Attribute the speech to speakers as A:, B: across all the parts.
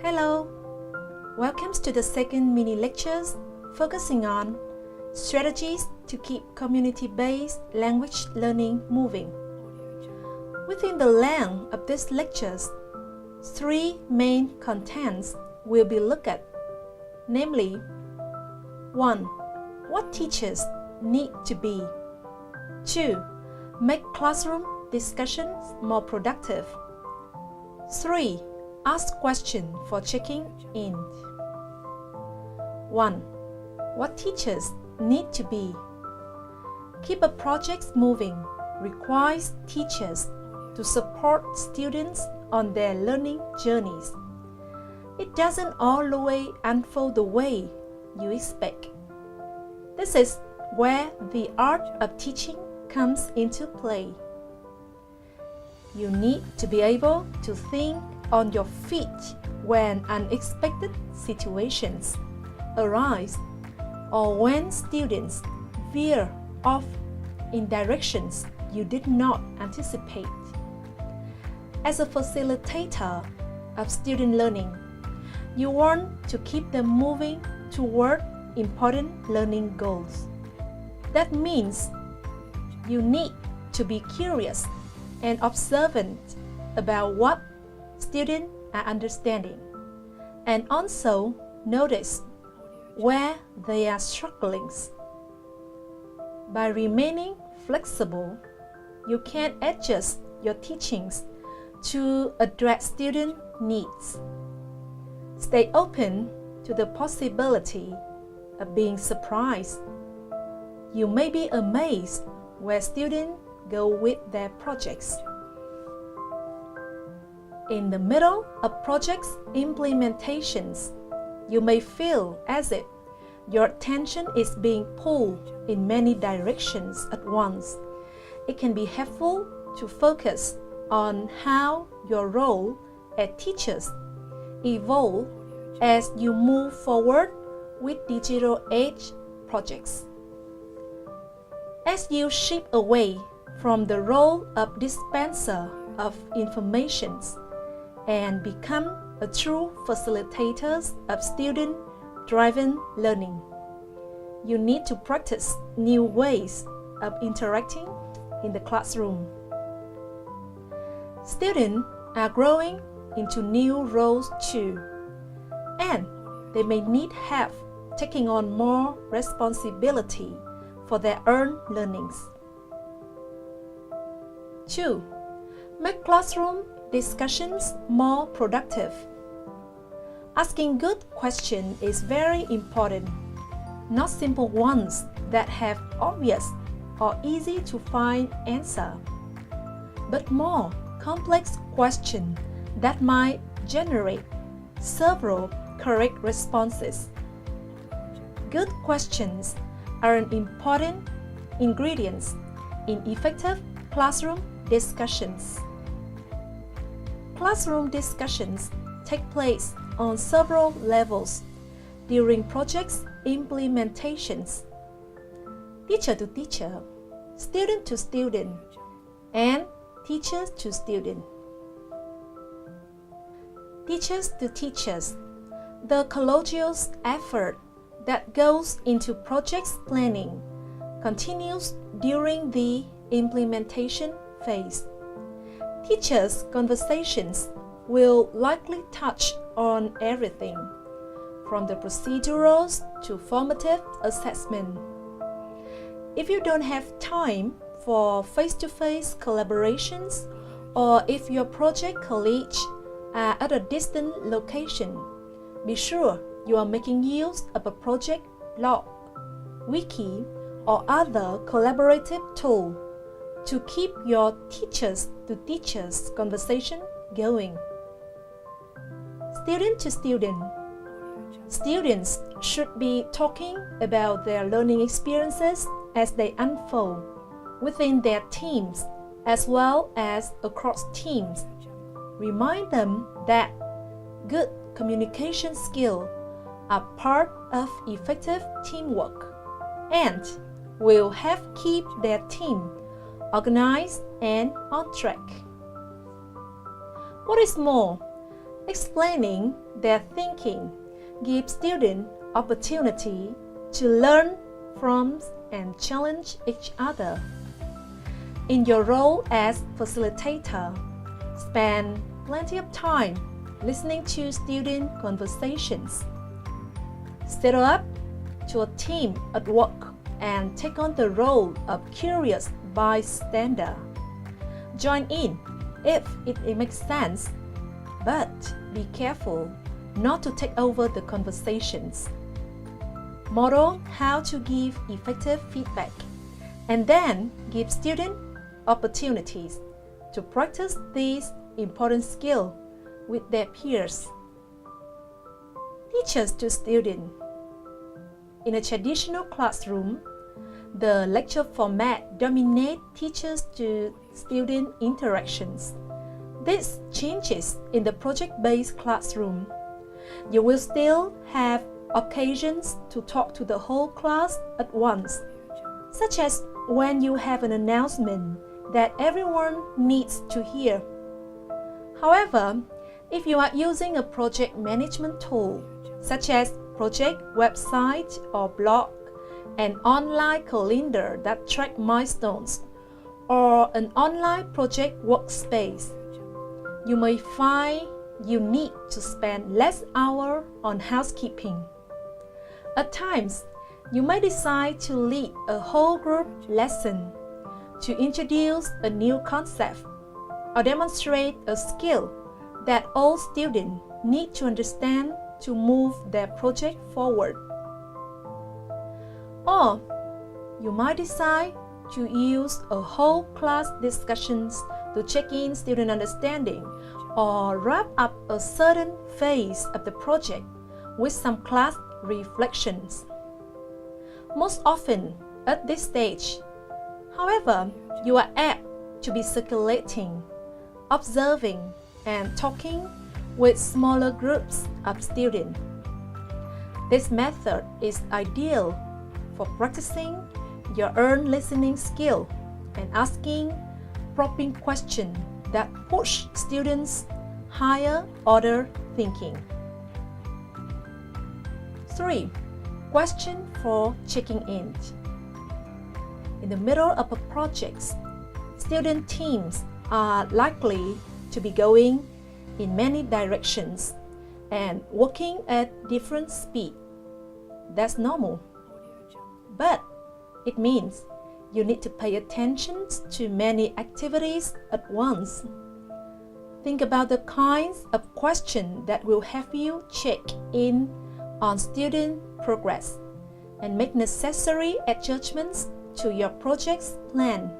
A: Hello! Welcome to the second mini lectures focusing on strategies to keep community-based language learning moving. Within the length of these lectures, three main contents will be looked at, namely 1. What teachers need to be. 2. Make classroom discussions more productive. 3. Ask questions for checking in. 1. What teachers need to be. Keep a project moving requires teachers to support students on their learning journeys. It doesn't always unfold the way you expect. This is where the art of teaching comes into play. You need to be able to think on your feet when unexpected situations arise or when students veer off in directions you did not anticipate. As a facilitator of student learning, you want to keep them moving toward important learning goals. That means you need to be curious and observant about what students are understanding, and also notice where they are struggling. By remaining flexible, you can adjust your teachings to address student needs. Stay open to the possibility of being surprised. You may be amazed where students go with their projects. In the middle of projects implementations, you may feel as if your attention is being pulled in many directions at once. It can be helpful to focus on how your role as teachers evolve as you move forward with digital age projects. As you shift away from the role of dispenser of information and become a true facilitator of student-driven learning, you need to practice new ways of interacting in the classroom. Students are growing into new roles too, and they may need help taking on more responsibility for their own learnings. 2. Make classroom discussions more productive. Asking good questions is very important, not simple ones that have obvious or easy to find answer, but more complex questions that might generate several correct responses. Good questions are an important ingredient in effective classroom discussions. Classroom discussions take place on several levels during projects implementations: teacher to teacher, student to student, and teachers to student. Teachers to teachers, the collegial effort that goes into project planning continues during the implementation phase. Teachers' conversations will likely touch on everything, from the procedurals to formative assessment. If you don't have time for face-to-face collaborations, or if your project colleagues are at a distant location, be sure you are making use of a project log, wiki, or other collaborative tool to keep your teachers-to-teachers conversation going. Student to student. Students should be talking about their learning experiences as they unfold within their teams as well as across teams. Remind them that good communication skills are part of effective teamwork and will help keep their team organized and on track. What is more, Explaining their thinking gives students opportunity to learn from and challenge each other. In your role as facilitator, spend plenty of time listening to student conversations. Step up to a team at work and take on the role of curious bystander. Join in if it makes sense, but be careful not to take over the conversations. Model how to give effective feedback and then give students opportunities to practice this important skill with their peers. Teachers to students. In a traditional classroom, the lecture format dominates teachers to student interactions. This changes in the project-based classroom. You will still have occasions to talk to the whole class at once, such as when you have an announcement that everyone needs to hear. However, if you are using a project management tool, such as project website or blog, an online calendar that tracks milestones, or an online project workspace, you may find you need to spend less hours on housekeeping. At times, you may decide to lead a whole group lesson, to introduce a new concept, or demonstrate a skill that all students need to understand to move their project forward. Or you might decide to use a whole class discussions to check in student understanding or wrap up a certain phase of the project with some class reflections. Most often at this stage, however, you are apt to be circulating, observing, and talking with smaller groups of students. This method is ideal for practicing your own listening skill and asking probing questions that push students' higher order thinking. 3. Question for checking in. In the middle of a project, student teams are likely to be going in many directions and working at different speed. That's normal. But it means you need to pay attention to many activities at once. Think about the kinds of questions that will help you check in on student progress and make necessary adjustments to your project's plan.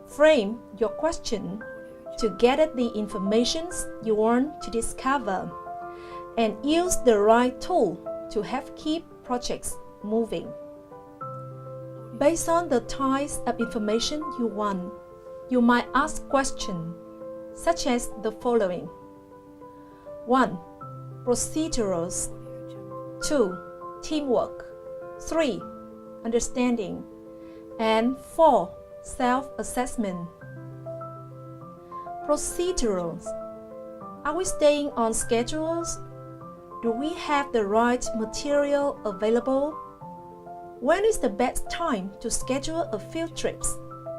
A: Frame your question to get at the information you want to discover and use the right tool to help keep projects moving. Based on the types of information you want, you might ask questions such as the following. 1. Procedurals. 2. Teamwork. 3. Understanding. And 4. Self-assessment. Procedurals. Are we staying on schedules? Do we have the right material available? When is the best time to schedule a field trips,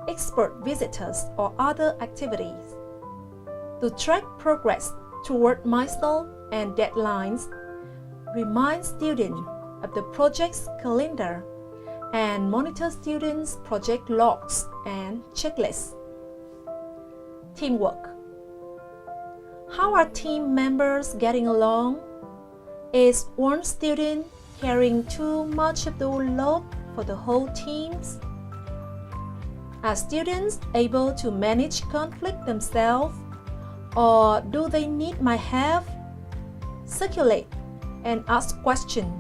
A: expert visitors, or other activities? To track progress toward milestones and deadlines, remind students of the project's calendar and monitor students' project logs and checklists. Teamwork. How are team members getting along? Is one student carrying too much of the load for the whole teams? Are students able to manage conflict themselves, or do they need my help? Circulate and ask questions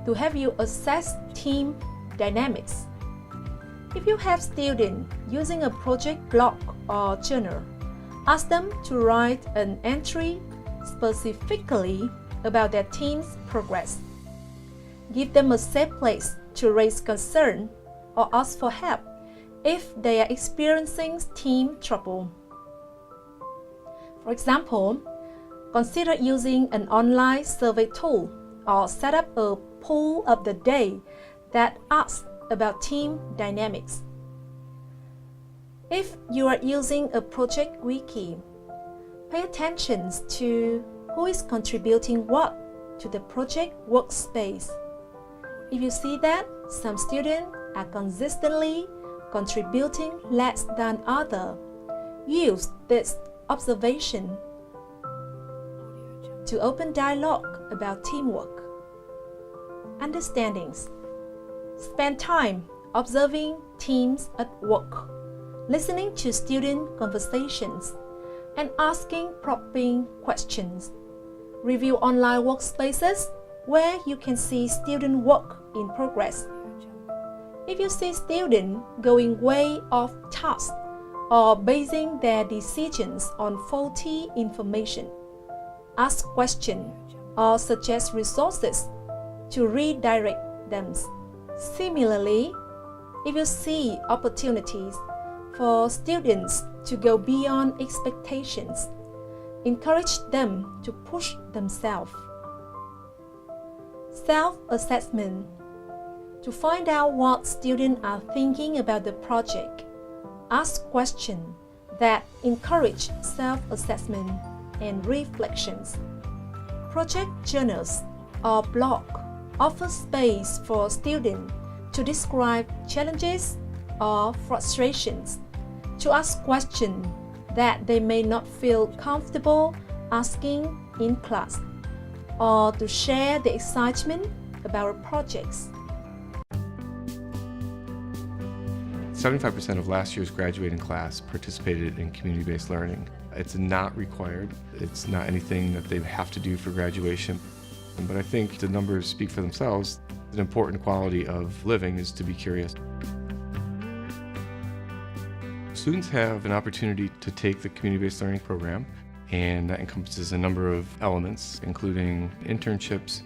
A: to help you assess team dynamics. If you have students using a project blog or journal, ask them to write an entry specifically about their team's progress. Give them a safe place to raise concern or ask for help if they are experiencing team trouble. For example, Consider using an online survey tool or set up a poll of the day that asks about team dynamics. If you are using a project wiki, pay attention to who is contributing what to the project workspace. If you see that some students are consistently contributing less than others, use this observation to open dialogue about teamwork. Understandings. Spend time observing teams at work, listening to student conversations, and asking probing questions. Review online workspaces where you can see student work in progress. If you see students going way off task or basing their decisions on faulty information, ask questions or suggest resources to redirect them. Similarly, if you see opportunities for students to go beyond expectations, encourage them to push themselves. Self-assessment. To find out what students are thinking about the project, ask questions that encourage self-assessment and reflections. Project journals or blog offer space for students to describe challenges or frustrations, to ask questions that they may not feel comfortable asking in class, or to share the excitement about projects.
B: 75% of last year's graduating class participated in community-based learning. It's not required. It's not anything that they have to do for graduation. But I think the numbers speak for themselves. An important quality of living is to be curious. Students have an opportunity to take the community-based learning program, and that encompasses a number of elements, including internships.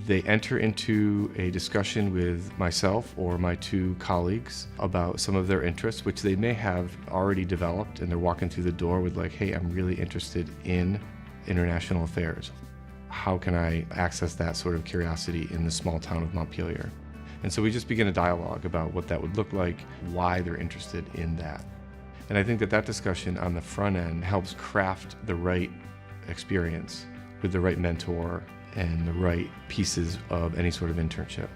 B: They enter into a discussion with myself or my two colleagues about some of their interests, which they may have already developed, and they're walking through the door with like, hey, I'm really interested in international affairs. How can I access that sort of curiosity in the small town of Montpelier? And so we just begin a dialogue about what that would look like, why they're interested in that. And I think that that discussion on the front end helps craft the right experience with the right mentor and the right pieces of any sort of internship.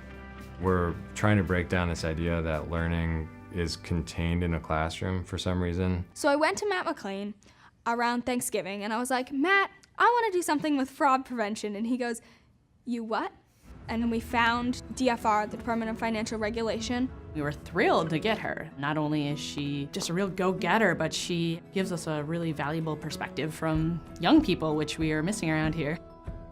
C: We're trying to break down this idea that learning is contained in a classroom for some reason.
D: So I went to Matt McLean around Thanksgiving and I was like, Matt, I want to do something with fraud prevention. And he goes, you what? And we found DFR, the Department of Financial Regulation.
E: We were thrilled to get her. Not only is she just a real go-getter, but she gives us a really valuable perspective from young people, which we are missing around here.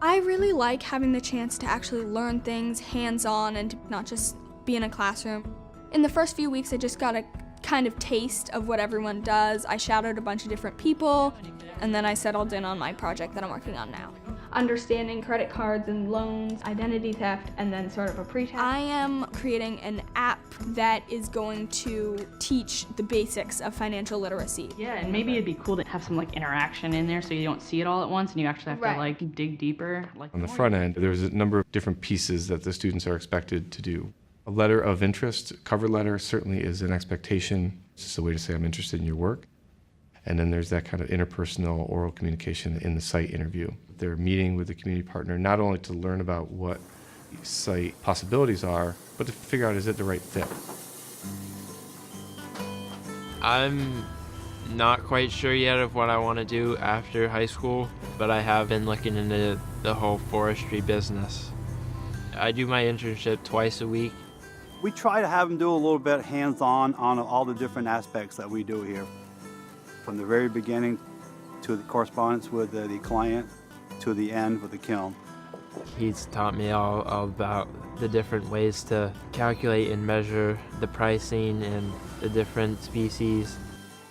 D: I really like having the chance to actually learn things hands-on and to not just be in a classroom. In the first few weeks, I just got a kind of taste of what everyone does. I shadowed a bunch of different people, and then I settled in on my project that I'm working on now. Understanding credit cards and loans, identity theft, and then sort of a pre-tax. I am creating an app that is going to teach the basics of financial literacy.
E: Yeah, and maybe it'd be cool to have some like interaction in there so you don't see it all at once and you actually have to like dig deeper.
B: On the front end, there's a number of different pieces that the students are expected to do. A letter of interest, cover letter, certainly is an expectation. It's just a way to say I'm interested in your work. And then there's that kind of interpersonal oral communication in the site interview. They're meeting with the community partner not only to learn about what site possibilities are, but to figure out is it the right fit.
F: I'm not quite sure yet of what I want to do after high school, but I have been looking into the whole forestry business. I do my internship twice a week.
G: We try to have them do a little bit hands-on on all the different aspects that we do here. From the very beginning to the correspondence with the client to the end with the kiln.
F: He's taught me all about the different ways to calculate and measure the pricing and the different species.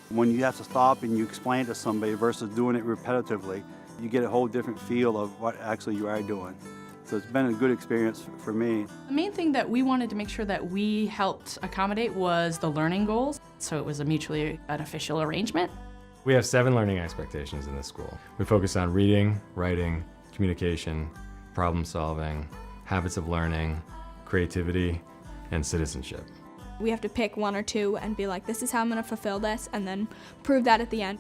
G: When you have to stop and you explain it to somebody versus doing it repetitively, you get a whole different feel of what actually you are doing. So it's been a good experience for me.
E: The main thing that we wanted to make sure that we helped accommodate was the learning goals. So it was a mutually beneficial arrangement.
C: We have 7 learning expectations in this school. We focus on reading, writing, communication, problem solving, habits of learning, creativity, and citizenship.
D: We have to pick 1 or 2 and be like, this is how I'm going to fulfill this, and then prove that at the end.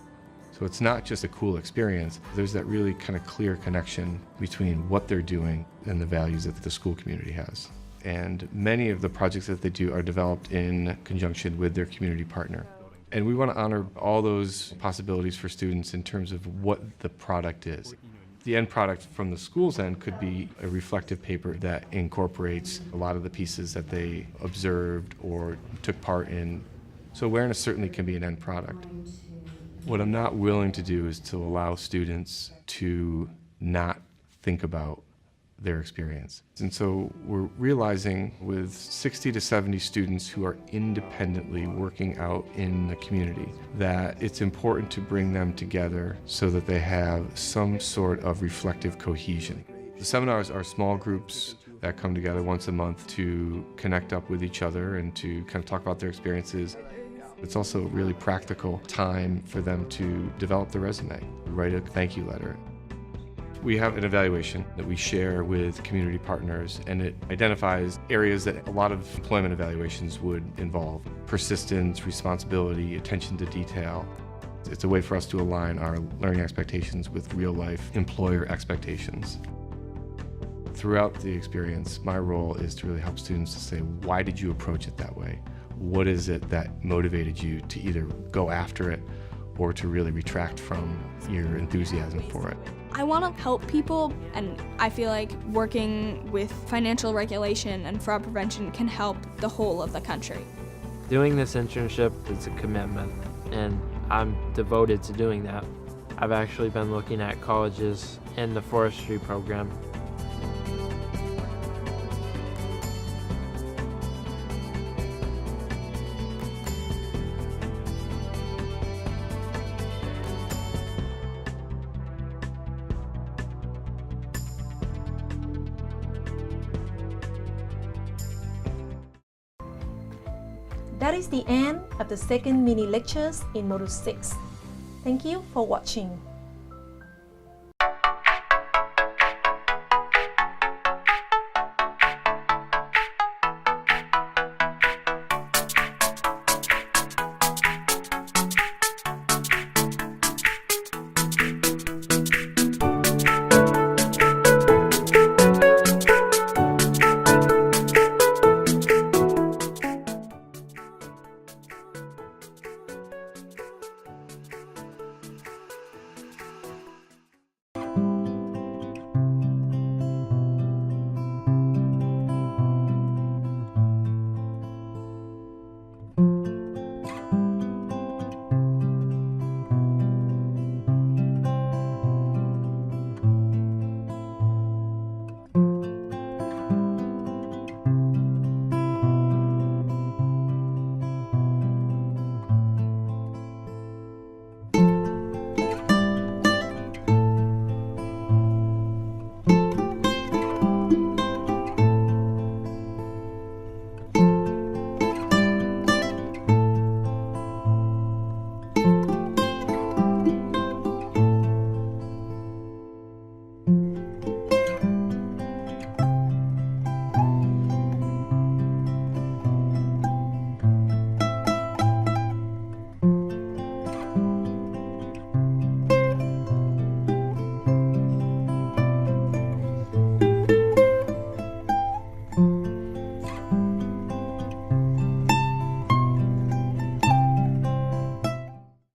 B: So it's not just a cool experience. There's that really kind of clear connection between what they're doing and the values that the school community has. And many of the projects that they do are developed in conjunction with their community partner. And we want to honor all those possibilities for students in terms of what the product is. The end product from the school's end could be a reflective paper that incorporates a lot of the pieces that they observed or took part in. So awareness certainly can be an end product. What I'm not willing to do is to allow students to not think about their experience. And so we're realizing with 60 to 70 students who are independently working out in the community that it's important to bring them together so that they have some sort of reflective cohesion. The seminars are small groups that come together once a month to connect up with each other and to kind of talk about their experiences. It's also a really practical time for them to develop their resume, write a thank you letter. We have an evaluation that we share with community partners, and it identifies areas that a lot of employment evaluations would involve: persistence, responsibility, attention to detail. It's a way for us to align our learning expectations with real-life employer expectations. Throughout the experience, my role is to really help students to say, why did you approach it that way? What is it that motivated you to either go after it or to really retract from your enthusiasm for it?
D: I want to help people, and I feel like working with financial regulation and fraud prevention can help the whole of the country.
F: Doing this internship is a commitment, and I'm devoted to doing that. I've actually been looking at colleges in the forestry program.
A: That is the end of the second mini lectures in Module 6. Thank you for watching.